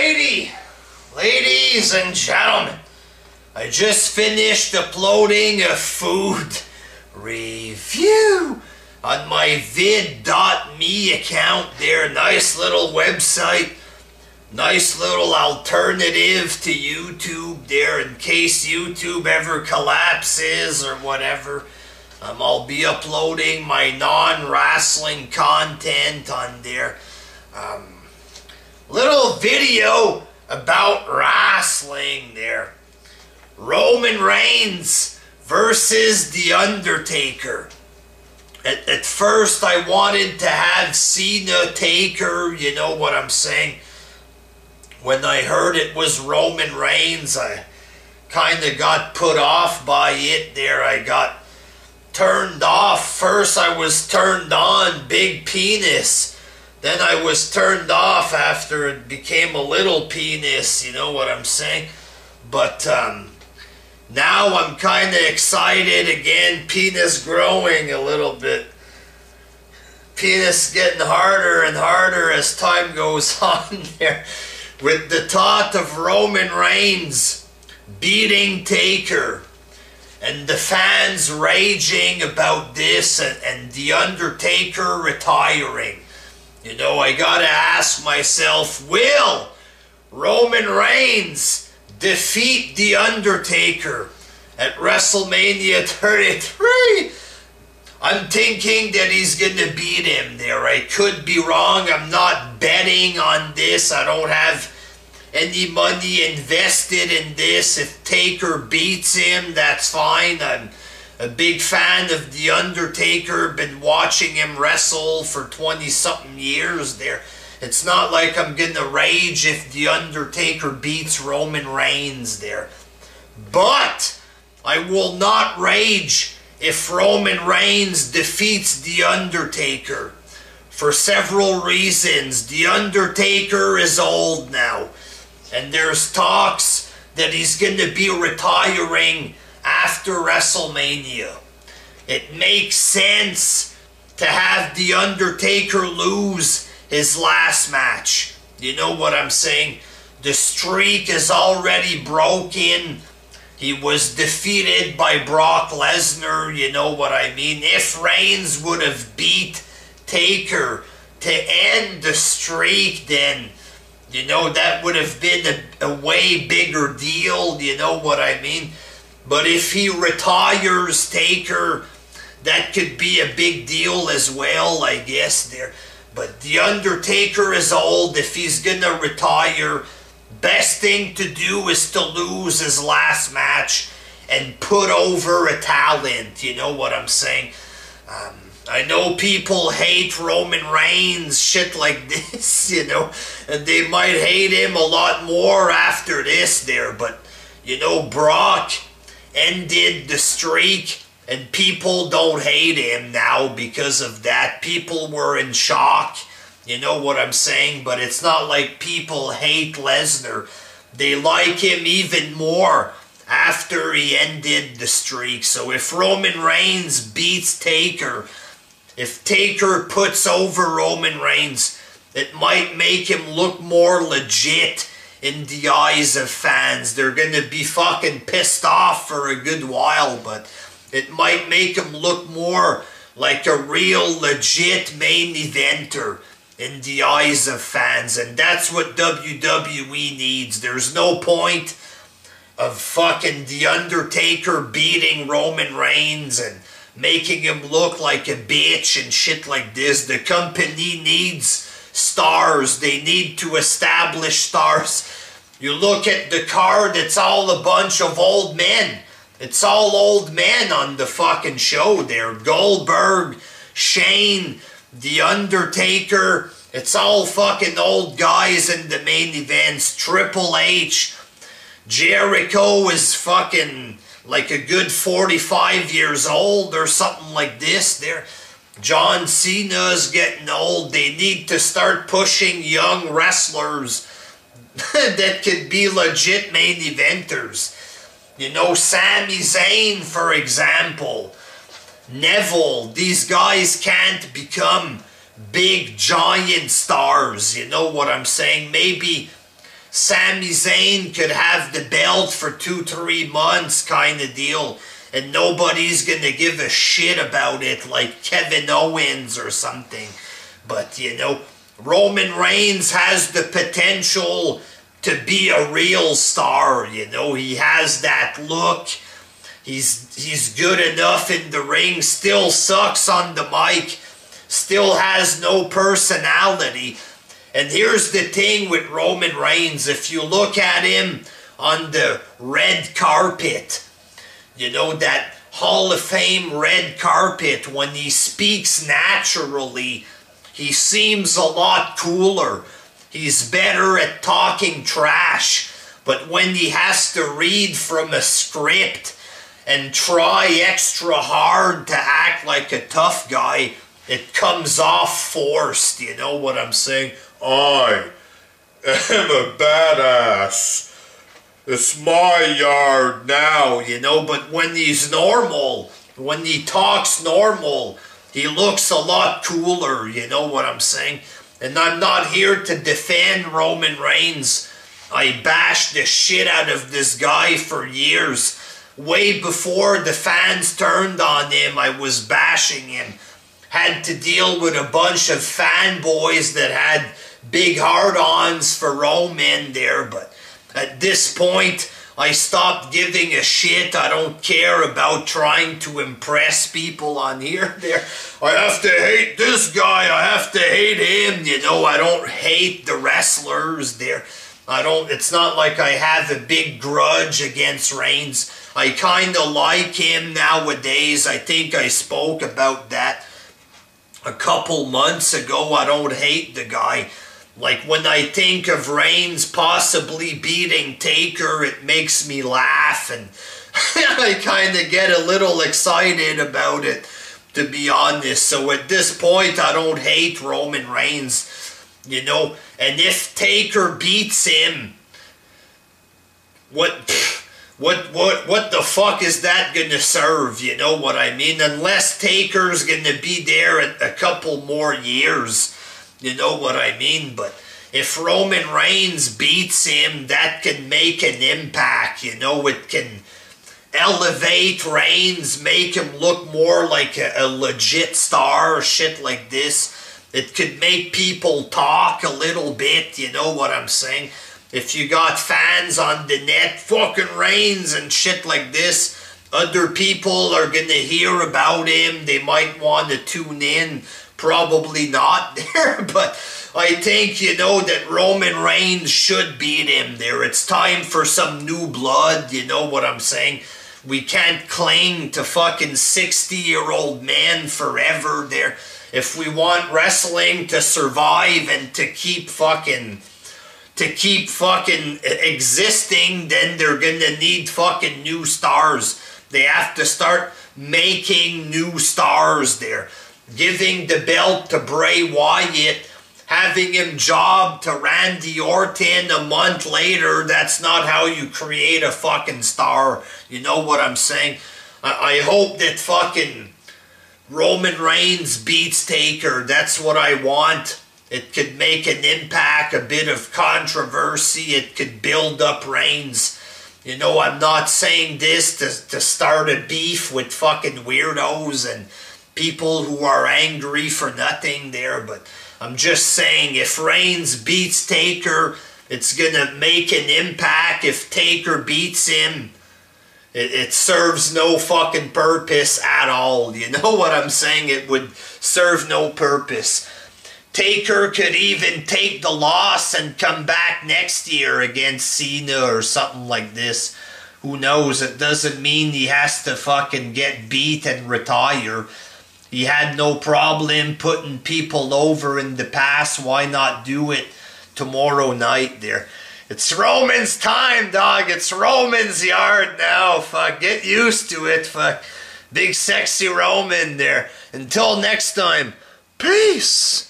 Ladies and gentlemen, I just finished uploading a food review on my vid.me account there. Nice little website, nice little alternative to YouTube there in case YouTube ever collapses or whatever. I'll be uploading my non-wrestling content on there. Little video about wrestling there. Roman Reigns versus The Undertaker. At first I wanted to have Cena Taker, you know what I'm saying. When I heard it was Roman Reigns, I kind of got put off by it there. I got turned off. First I was turned on, big penis. Then I was turned off after it became a little penis, you know what I'm saying? But now I'm kind of excited again, penis growing a little bit. Penis getting harder and harder as time goes on there. With the thought of Roman Reigns beating Taker. And the fans raging about this and The Undertaker retiring. You know, I gotta ask myself, will Roman Reigns defeat The Undertaker at WrestleMania 33? I'm thinking that he's gonna beat him there. I could be wrong. I'm not betting on this. I don't have any money invested in this. If Taker beats him, that's fine. I'm a big fan of The Undertaker. Been watching him wrestle for 20-something years there. It's not like I'm gonna rage if The Undertaker beats Roman Reigns there. But I will not rage if Roman Reigns defeats The Undertaker. For several reasons. The Undertaker is old now. And there's talks that he's gonna be retiring after WrestleMania. It makes sense to have The Undertaker lose his last match. You know what I'm saying? The streak is already broken. He was defeated by Brock Lesnar, you know what I mean? If Reigns would have beat Taker to end the streak, then, you know, that would have been a way bigger deal, you know what I mean? But if he retires Taker, that could be a big deal as well, I guess there. But The Undertaker is old. If he's gonna retire, best thing to do is to lose his last match and put over a talent, you know what I'm saying? I know people hate Roman Reigns, shit like this, you know, and they might hate him a lot more after this there, but, you know, Brock ended the streak and people don't hate him now because of that. People were in shock, you know what I'm saying, but it's not like people hate Lesnar. They like him even more after he ended the streak. So if Roman Reigns beats Taker, if Taker puts over Roman Reigns, it might make him look more legit in the eyes of fans. They're gonna be fucking pissed off for a good while, but it might make him look more like a real legit main eventer in the eyes of fans, and that's what WWE needs. There's no point of fucking The Undertaker beating Roman Reigns and making him look like a bitch and shit like this. The company needs stars. They need to establish stars. You look at the card, it's all a bunch of old men. It's all old men on the fucking show there. Goldberg, Shane, The Undertaker. It's all fucking old guys in the main events. Triple H. Jericho is fucking like a good 45 years old or something like this there. John Cena's getting old. They need to start pushing young wrestlers that could be legit main eventers. You know, Sami Zayn, for example. Neville. These guys can't become big giant stars. You know what I'm saying? Maybe Sami Zayn could have the belt for 2-3 months kind of deal, and nobody's gonna give a shit about it like Kevin Owens or something. But, you know, Roman Reigns has the potential to be a real star, you know. He has that look. He's good enough in the ring, still sucks on the mic, still has no personality. And here's the thing with Roman Reigns, if you look at him on the red carpet, you know, that Hall of Fame red carpet, when he speaks naturally, he seems a lot cooler. He's better at talking trash. But when he has to read from a script and try extra hard to act like a tough guy, it comes off forced, you know what I'm saying? I am a badass. It's my yard now, you know, but when he's normal, when he talks normal, he looks a lot cooler, you know what I'm saying? And I'm not here to defend Roman Reigns. I bashed the shit out of this guy for years. Way before the fans turned on him, I was bashing him. Had to deal with a bunch of fanboys that had big hard-ons for Roman there, but at this point, I stopped giving a shit. I don't care about trying to impress people on here. There, I have to hate this guy. I have to hate him. You know, I don't hate the wrestlers there. It's not like I have a big grudge against Reigns. I kind of like him nowadays. I think I spoke about that a couple months ago. I don't hate the guy. Like, when I think of Reigns possibly beating Taker, it makes me laugh, and I kind of get a little excited about it, to be honest. So at this point, I don't hate Roman Reigns, you know. And if Taker beats him, what the fuck is that gonna serve, you know what I mean? Unless Taker's gonna be there a couple more years. You know what I mean? But if Roman Reigns beats him, that can make an impact. You know, it can elevate Reigns, make him look more like a legit star, shit like this. It could make people talk a little bit, you know what I'm saying? If you got fans on the net, fucking Reigns and shit like this, other people are gonna hear about him. They might want to tune in. Probably not there, but I think, you know, that Roman Reigns should beat him there. It's time for some new blood, you know what I'm saying? We can't cling to fucking 60-year-old men forever there. If we want wrestling to survive and to keep fucking existing, then they're gonna need fucking new stars. They have to start making new stars there. Giving the belt to Bray Wyatt, having him job to Randy Orton a month later, that's not how you create a fucking star. You know what I'm saying? I hope that fucking Roman Reigns beats Taker. That's what I want. It could make an impact, a bit of controversy. It could build up Reigns. You know, I'm not saying this to start a beef with fucking weirdos and people who are angry for nothing there, but I'm just saying, if Reigns beats Taker, it's gonna make an impact. If Taker beats him, it serves no fucking purpose at all. You know what I'm saying? It would serve no purpose. Taker could even take the loss and come back next year against Cena or something like this. Who knows? It doesn't mean he has to fucking get beat and retire. He had no problem putting people over in the past. Why not do it tomorrow night there? It's Roman's time, dog. It's Roman's yard now. Fuck, get used to it. Fuck, big sexy Roman there. Until next time, peace.